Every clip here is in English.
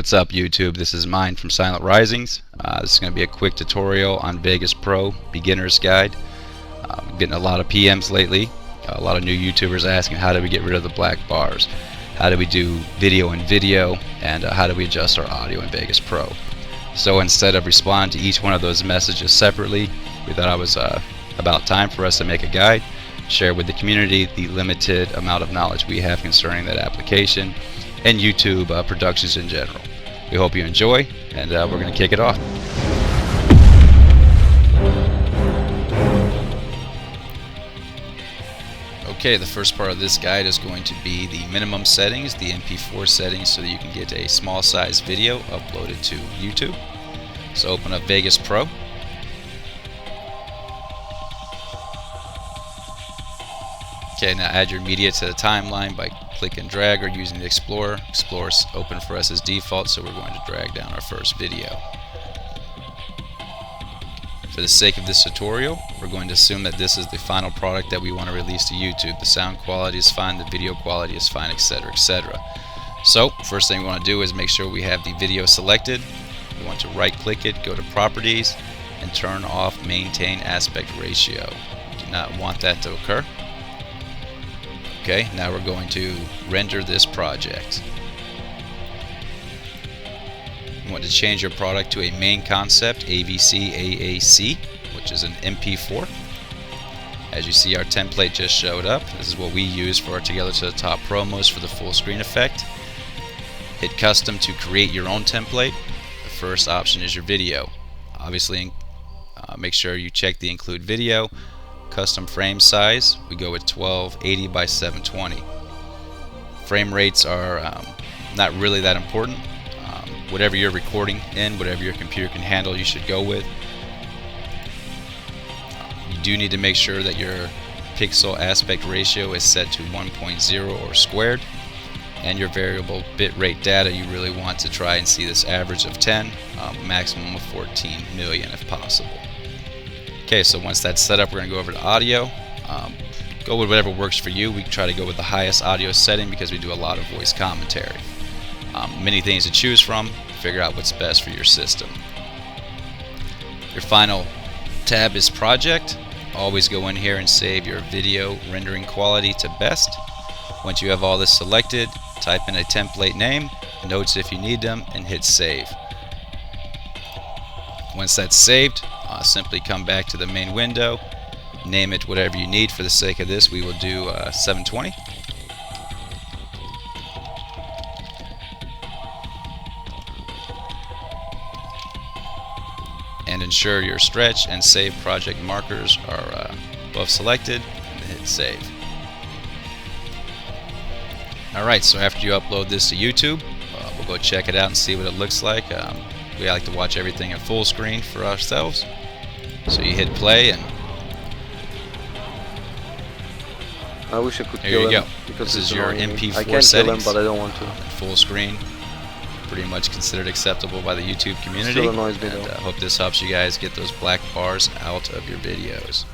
What's up, YouTube? This is Mine from Silent Risings. This is going to be a quick tutorial on Vegas Pro Beginner's Guide. I'm getting a lot of PMs lately. A lot of new YouTubers asking how do we get rid of the black bars, how do we do video in video, and how do we adjust our audio in Vegas Pro. So instead of responding to each one of those messages separately, we thought it was about time for us to make a guide, share with the community the limited amount of knowledge we have concerning that application and YouTube productions in general. We hope you enjoy, and we're going to kick it off. Okay, the first part of this guide is going to be the minimum settings, the MP4 settings, so that you can get a small size video uploaded to YouTube. So open up Vegas Pro. Okay, now add your media to the timeline by click and drag or using the Explorer. Explorer's open for us as default, so we're going to drag down our first video. For the sake of this tutorial, we're going to assume that this is the final product that we want to release to YouTube. The sound quality is fine, the video quality is fine, etc., etc. So, first thing we want to do is make sure we have the video selected. We want to right click it, go to Properties, and turn off Maintain Aspect Ratio. We do not want that to occur. Okay, now we're going to render this project. You want to change your product to a main concept AVC AAC, which is an MP4. As you see, our template just showed up. This is what we use for our Together to the Top promos for the full screen effect. Hit custom to create your own template. The first option is your video. Obviously, make sure you check the include video. Custom frame size, we go with 1280 by 720. Frame rates are not really that important. Whatever you're recording in, whatever your computer can handle, you should go with. You do need to make sure that your pixel aspect ratio is set to 1.0 or squared, and your variable bitrate data, you really want to try and see this average of 10, maximum of 14 million if possible. Okay, so once that's set up, we're going to go over to audio. Go with whatever works for you. We try to go with the highest audio setting because we do a lot of voice commentary. Many things to choose from. Figure out what's best for your system. Your final tab is Project. Always go in here and save your video rendering quality to best. Once you have all this selected, type in a template name, notes if you need them, and hit Save. Once that's saved, simply come back to the main window, name it whatever you need. For the sake of this, we will do 720. And ensure your stretch and save project markers are both selected, and hit save. Alright, so after you upload this to YouTube, we'll go check it out and see what it looks like. We like to watch everything in full screen for ourselves. So you hit play, and I wish I could there you go. Because this is your MP4 I can't settings. kill him, but I don't want to. Full screen, pretty much considered acceptable by the YouTube community. Still annoys me though. And hope this helps you guys get those black bars out of your videos.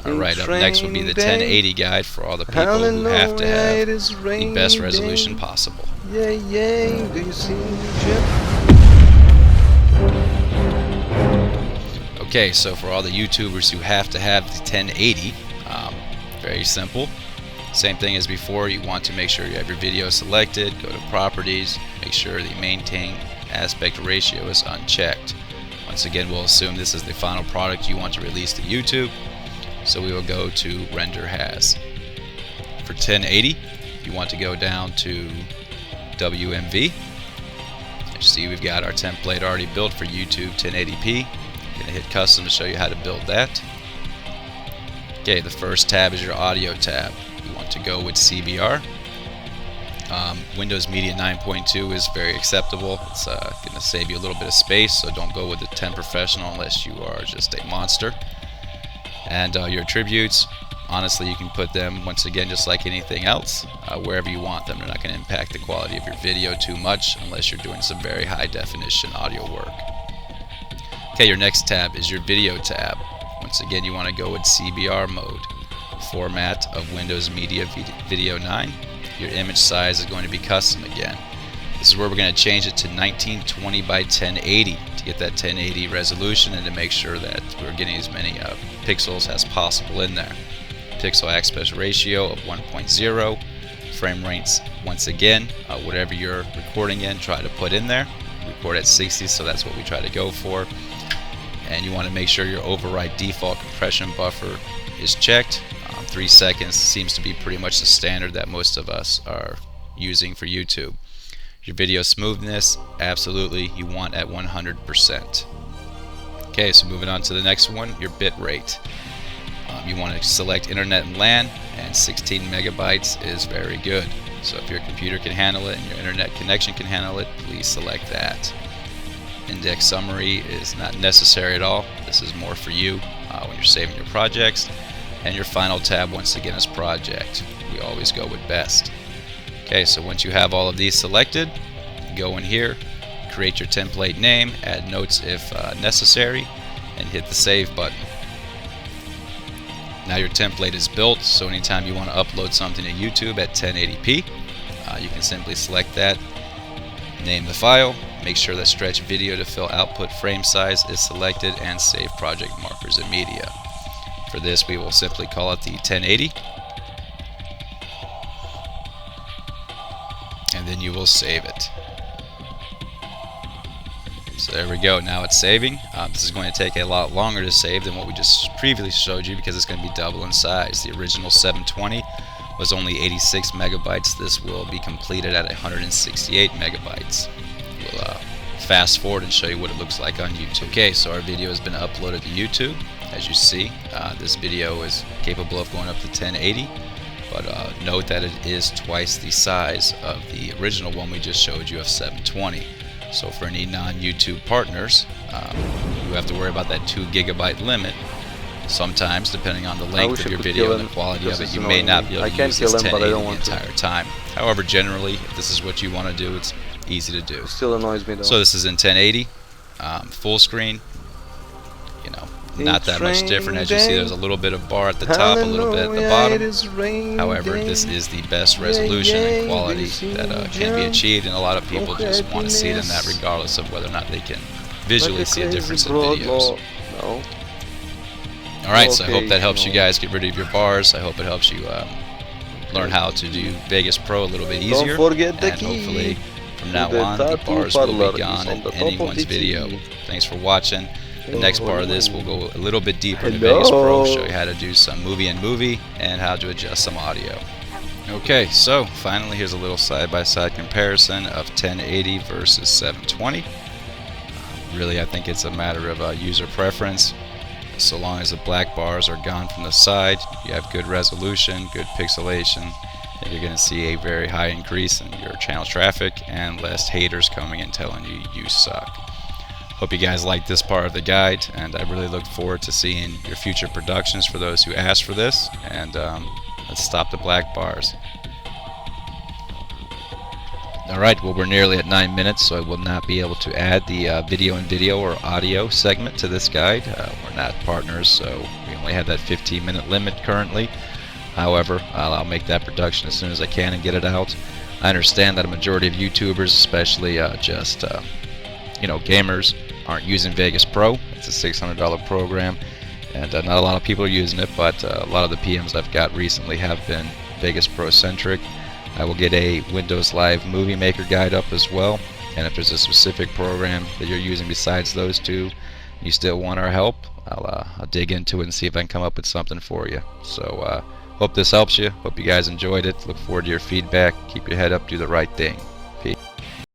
Alright, up next will be the 1080 guide for all the people who have to have the best resolution possible. Yeah, yeah, do you see me? Okay, so for all the YouTubers who have to have the 1080, very simple. Same thing as before, you want to make sure you have your video selected, go to Properties, make sure the Maintain Aspect Ratio is unchecked. Once again, we'll assume this is the final product you want to release to YouTube, so we will go to Render As. For 1080, you want to go down to WMV. As you see, we've got our template already built for YouTube 1080p. I'm going to hit Custom to show you how to build that. Okay, the first tab is your audio tab. You want to go with CBR. Windows Media 9.2 is very acceptable. It's going to save you a little bit of space, so don't go with the 10 Professional unless you are just a monster. And your attributes, honestly, you can put them, once again, just like anything else, wherever you want them. They're not going to impact the quality of your video too much unless you're doing some very high definition audio work. Okay, your next tab is your video tab. Once again, you want to go with CBR mode. Format of Windows Media Video 9. Your image size is going to be custom again. This is where we're going to change it to 1920 by 1080 to get that 1080 resolution and to make sure that we're getting as many pixels as possible in there. Pixel aspect ratio of 1.0. Frame rates, once again, whatever you're recording in, try to put in there. Record at 60, so that's what we try to go for. And you want to make sure your override default compression buffer is checked. 3 seconds seems to be pretty much the standard that most of us are using for YouTube. Your video smoothness, absolutely, you want at 100%. Okay, so moving on to the next one, your bit rate. You want to select internet and LAN, and 16 megabytes is very good. So if your computer can handle it and your internet connection can handle it, please select that. Index summary is not necessary at all. This is more for you when you're saving your projects. And your final tab, once again, is project. We always go with best. Okay, so once you have all of these selected, go in here, create your template name, add notes if necessary, and hit the save button. Now your template is built, so anytime you want to upload something to YouTube at 1080p, you can simply select that, name the file, make sure that stretch video to fill output frame size is selected, and save project markers and media. For this, we will simply call it the 1080, and then you will save it. So there we go, now it's saving. This is going to take a lot longer to save than what we just previously showed you because it's going to be double in size. The original 720 was only 86 megabytes. This will be completed at 168 megabytes. We'll fast forward and show you what it looks like on YouTube. Okay, so our video has been uploaded to YouTube. As you see, this video is capable of going up to 1080, but note that it is twice the size of the original one we just showed you of 720. So for any non-YouTube partners, you have to worry about that 2 gigabyte limit. Sometimes, depending on the length of your video and the quality of it, you may not be able to use this 1080 the entire time. However, generally, if this is what you want to do, it's easy to do. It still annoys me though. So this is in 1080, full screen. You know, not that much different. As you see, there's a little bit of bar at the top, a little bit at the bottom. However, this is the best resolution and quality that can be achieved, and a lot of people just want to see it in that regardless of whether or not they can visually see a difference in videos. Alright, so I hope that helps you guys get rid of your bars. I hope it helps you learn how to do Vegas Pro a little bit easier, and hopefully from now on the bars will be gone in anyone's video. Thanks for watching. The next part of this will go a little bit deeper into Vegas Pro, show you how to do some movie and how to adjust some audio. Okay, so finally here's a little side-by-side comparison of 1080 versus 720. Really, I think it's a matter of user preference. So long as the black bars are gone from the side, you have good resolution, good pixelation, and you're going to see a very high increase in your channel traffic and less haters coming and telling you you suck. Hope you guys liked this part of the guide, and I really look forward to seeing your future productions for those who asked for this. And let's stop the black bars. Alright, well, we're nearly at 9 minutes, so I will not be able to add the video or audio segment to this guide. We're not partners, so we only have that 15-minute limit currently. However, I'll make that production as soon as I can and get it out. I understand that a majority of YouTubers, especially just gamers, aren't using Vegas Pro. It's a $600 program, and not a lot of people are using it, but a lot of the PMs I've got recently have been Vegas Pro centric. I will get a Windows Live Movie Maker guide up as well, and if there's a specific program that you're using besides those two and you still want our help, I'll dig into it and see if I can come up with something for you. So hope this helps you. Hope you guys enjoyed it. Look forward to your feedback. Keep your head up, do the right thing.